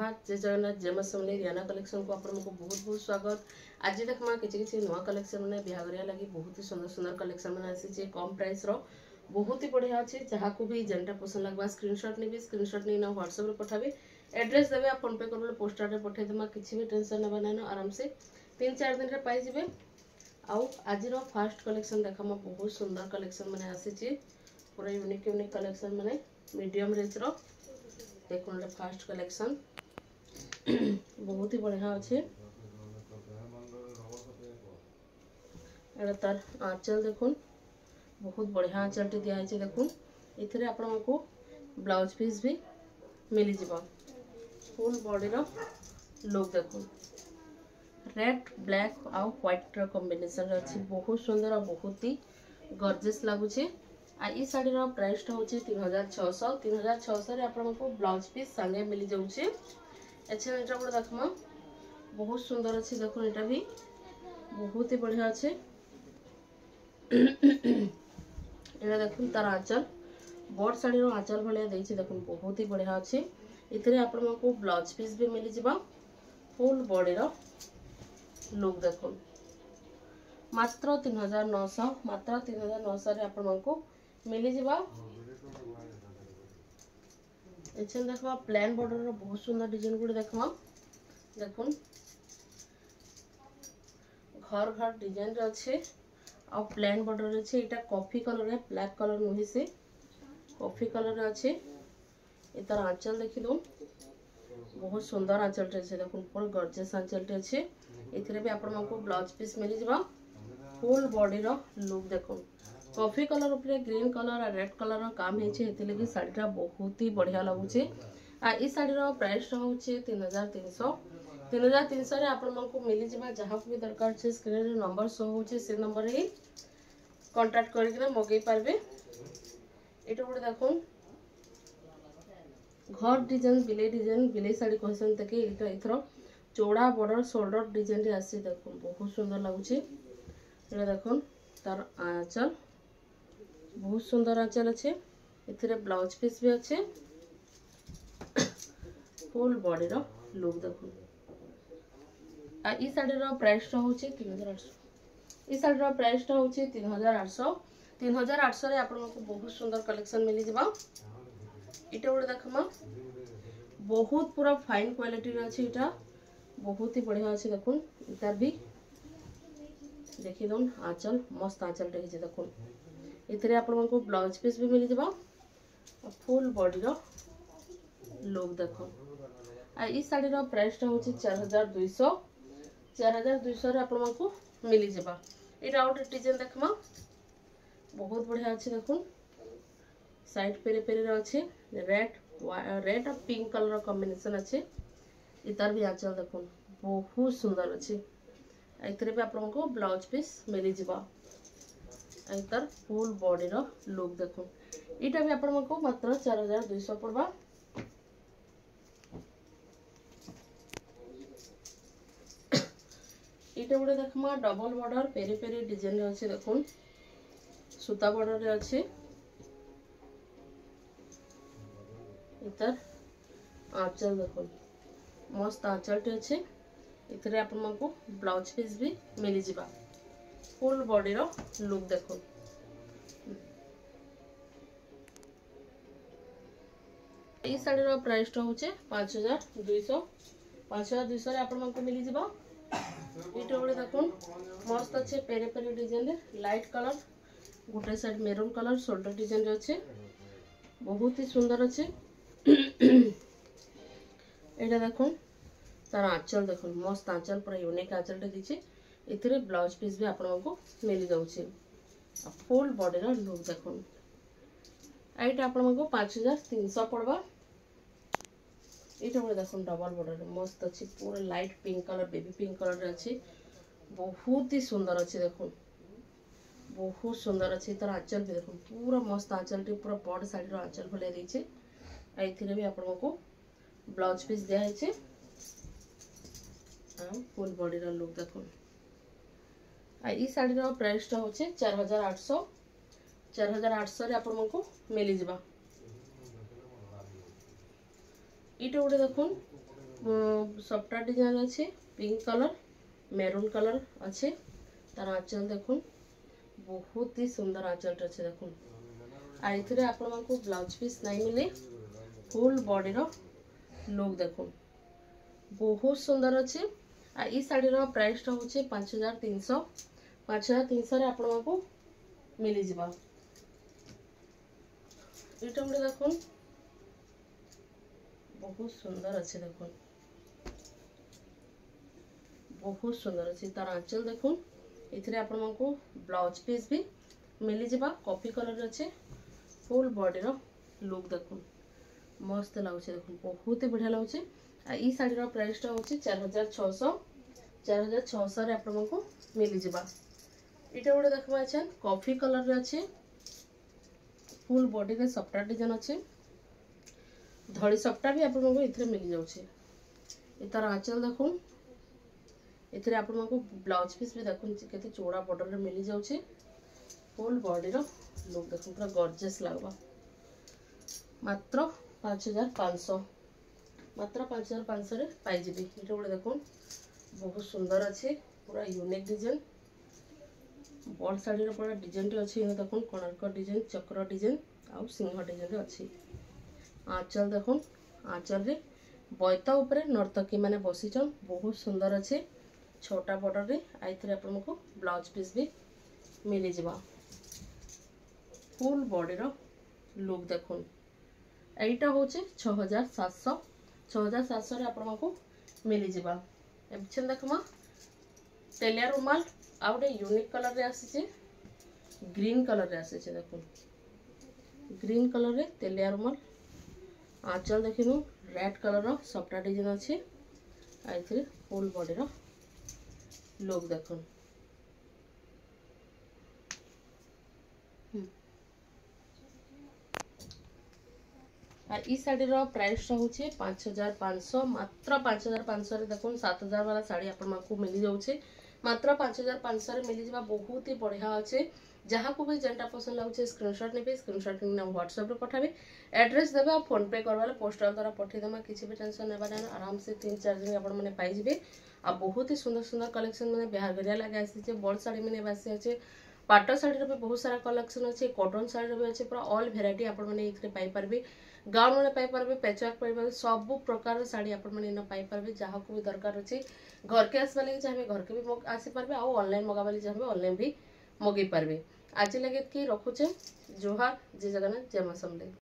जय जगन्नाथ जय समले रियाना कलेक्शन को आपको बहुत बहुत स्वागत। आज देखमा किसी नुआ कलेक्शन मैंने बिहाघरिया लगी बहुत ही सुंदर सुंदर कलेक्शन मैंने आसी कम प्राइस रो बहुत ही बढ़िया अच्छे। जहाँ को भी जेनटा पसंद लगवा स्क्रीनशॉट नहीं स्क्रीनशॉट नहीं ना व्हाट्सएप पठाबे एड्रेस देवे आप फोन पे कर पोस्टर में पठेदेमा किसी भी टेंशन ना ना आराम से 3-4 दिन में पाइबे। आज फास्ट कलेक्शन देखा बहुत सुंदर कलेक्शन मैंने आसी पूरा यूनिक यूनिक कलेक्शन मैंने मीडियम रेंज रो देखो फास्ट कलेक्शन बहुत ही बढ़िया अच्छे। तार आंचल देखुन बहुत बढ़िया आंचल टी दिखाई देखुन इथे आपको ब्लाउज पीस भी मिल जावा फुल बॉडी रो लुक देखुन रेड ब्लैक आउ व्हाइट कॉम्बिनेशन अच्छी बहुत सुंदर और बहुत ही गॉर्जियस लगुचे। आई साड़ी प्राइस हूँ 3600 3600 आपको ब्लाउज पीस संगे मिल जाऊे। अच्छा यहाँ गोटे देखमा बहुत सुंदर अच्छे देखो यहाँ भी बहुत ही बढ़िया अच्छे। यहाँ देख तार आंचल बड़ शाढ़ी आंचल भाया देख बहुत ही बढ़िया अच्छे। इतने आपको ब्लाउज पीस भी मिल जावा फुल बॉडी लुक देखो मात्र 3900 मात्र 3900 आपको मिल जावा। अच्छा देखा प्लेन बॉर्डर बहुत सुंदर डिजाइन गुड़े देखा देखुन घर घर डिजाइन अच्छे आ प्लेन बॉर्डर अच्छे। यहाँ कॉफी कलर है ब्लैक कलर नुहे से कॉफी कलर अच्छे। तार आंचल देखी दो बहुत सुंदर आंचल अच्छे देखो पूरा गॉर्जियस आंचल अच्छे। इतने भी आपको ब्लाउज पीस मिल जावा फुल बॉडी लुक देखो कॉफी कलर उपरे ग्रीन कलर और रेड कलर काम है शाढ़ीटा बहुत ही बढ़िया लगुचे। इस शाढ़ीर प्राइस हूँ 3300 3300 आपको मिल जावा। जहाँ को भी दरकार है स्क्रीन नंबर शो होचे से नंबर ही कांटेक्ट करके मगई पारबे। ये गोटे देखो घर डिजाइन बिले शाढ़ी कहते देखिए इथर चौड़ा बॉर्डर शोल्डर डिजाइन आसी देखो बहुत सुंदर लगुचे। ये देखो तार आंचल बहुत सुंदर आंचल अच्छे। इतने ब्लाउज पीस भी अच्छे फुल बॉडी लुक देखो। शाढ़ीर प्राइस हूँ 3800 इस शाढ़ीर प्राइस हूँ 3800 3800 आपको बहुत सुंदर कलेक्शन मिल जावा। ये गोटे देखमा बहुत पूरा फाइन क्वालिटी अच्छे यहाँ बहुत ही बढ़िया अच्छे देखुन इतार भी देखी दौन आंचल मस्त आंचल देखिए देखुन इतने आपको ब्लाउज पीस भी मिल जावा फुल बॉडी लुक देखो। इस शाढ़ीर प्राइस हूँ 4200 4200 आपको मिल जावा। यहाँ गोटे डिजाइन देखमा बहुत बढ़िया अच्छे देखुन साइड पेरे पेरे अच्छे रेड और पिंक कलर कॉम्बिनेशन अच्छे। इतार भी आंचल देखुन बहुत सुंदर अच्छे। इतने भी आपको ब्लाउज पीस मिल जावा तार फुल बॉडी लुक देखो यहाँ भी आपको मात्र 4200 पड़वा। यहाँ गोटे देखमा डबल बॉर्डर पेरी पेरी डिजाइन अच्छे देखुन सूता बॉर्डर अच्छे। इधर आंचल देखो मस्त आंचल टे अच्छे। इतने आपको ब्लाउज पीस भी मिल जावा फुल बॉडी लुक देखो। इस शाढ़ीर प्राइस हूँ 5200 5200 आपको मिल जावा। ये गोटे देखो मस्त अच्छे पेरे पेरे डिजाइन लाइट कलर गोटे side maroon colour shoulder design अच्छे बहुत ही सुंदर अच्छे। यहाँ देखो तार आंचल देखो मस्त आंचल पूरा यूनिक आंचल दीजिए। इतने ब्लाउज पीस भी आपको मिल जाऊे फुल बॉडी लुक देखो। यहाँ आपको 5300 पड़वा। ये गोटे देखो डबल बॉर्डर मस्त अच्छे पूरा light pink colour baby pink colour अच्छे बहुत ही सुंदर अच्छे देखो बहुत सुंदर अच्छे। तार आंचल भी देखो पूरा मस्त आंचल टी पूरा बड़ शाढ़ीर आंचल भाया देखे। ये भी आपको ब्लाउज पीस दिखाई फुल बॉडी लुक देखो। इस शाढ़ीर प्राइस हूँ 4800 4800 आपको मिल जावा। ये गोटे देखुन सफ्टा डिजाइन अच्छे पिंक कलर मेरून कलर अच्छे तार आंचल देखुन बहुत ही सुंदर आंचल अच्छे देखुन आइथिरे आपण मानकु ब्लाउज पीस नहीं मिले फुल बॉडी रो लुक देखुन बहुत सुंदर अच्छे आ ई साड़ी रो प्राइस टा होचे 5300 5300 रे आपण मानकु मिली जिबा इटा हमरे देखुन बहुत सुंदर अच्छे देखुन बहुत सुंदर अच्छे तार आंचल देखुन इथिरे आपण मानकु ब्लाउज पीस भी मिली जिबा कॉफी कलर अच्छे फुल बॉडी रो लुक देखुन मस्त लाଗୁଛି देखुन बहुत ही बढ़िया लाଗୁଛି आ ई साड़ी रो प्राइस टा होची 4600 रे आपण मानकु मिली जिबा इटा गोटे देखबा छन कॉफी कलर रे अच्छे फुल बॉडी रे सफ्टा डिजाइन अच्छे धड़ी सफ्टा भी आपण मानकु इथिरे मिली जाउछे ए तार आंचल देखुन इथिरे आपण मानकु ब्लाउज पीस भी देखुन केते चौड़ा बॉर्डर रे मिली जाउछे फुल बॉडी रो लुक देखुन पूरा गॉर्जियस लागबा मात्र 5500 मात्र 5500 रे पाई जिबी इटा गोटे देखुन बहुत सुंदर अच्छे पूरा यूनिक डिजाइन बड़ साड़ी रो पूरा डिजाइन टे अच्छे देखुन कोणार्क डिजाइन चक्र डिजाइन आउ सिंह डिजाइन रे अच्छे आंचल देखुन आंचल रे बैता ऊपर नर्तकी माने बसीचन बहुत सुंदर अच्छे छोटा बॉर्डर रे आइथरे आपण को ब्लाउज पीस भी मिली जिबा फुल बॉडी रो लुक देखुन एटा होचे 6700 रे आपण को मिली जिबा एबछन देखमा टेलिया रुमाल आ गोटे यूनिक कलर रे आसीचे ग्रीन कलर रे आसीचे देखुन ग्रीन कलर रे टेलिया रुमाल आंचल देखिनु रेड कलर रो सफ्टा डिजाइन अच्छे आइथरे फुल बॉडी रो लुक देखुन आ ई साड़ी रो प्राइस होचे 5500 मात्र 5500 रे देखुन 7000 वाला साड़ी आपण मानकु मिली जाउछे मात्र 5500 रे मिली जिबा बहुत ही बढ़िया अच्छे जहाँ को भी जेनटा पसंद लाଗୁଛି स्क्रीनशॉट नेबे स्क्रीनशॉट ना व्हाट्सएप रे पठाबे एड्रेस देबे आ फोन पे करवाले पोस्टल द्वारा पठे देमा किछि भी टेंशन नेबा ना आराम से 3-4 दिन आपण माने पाई जिबे आ बहुत ही सुंदर सुंदर कलेक्शन माने बिहार गरिया लागे आसी जे बड़ साड़ी माने बासी আছে पाटो साड़ी रे भी बहुत सारा कलेक्शन अच्छे कॉटन साड़ी रे भी अच्छे पूरा ऑल वेराइटी आपण माने इथरे पाई परबे गाउन माने पाई परबे पैचवर्क पाई परबे सब प्रकार साड़ी आपण माने न पाई परबे जहाँ को भी दरकार अछि घर के आसवा लगे चाहे घर के भी आसी परबे आ ऑनलाइन मगाबे चाहे ऑनलाइन भी मगे परबे आज लगे कि रखुचे जोहार जय जगन्नाथ जय मां समले।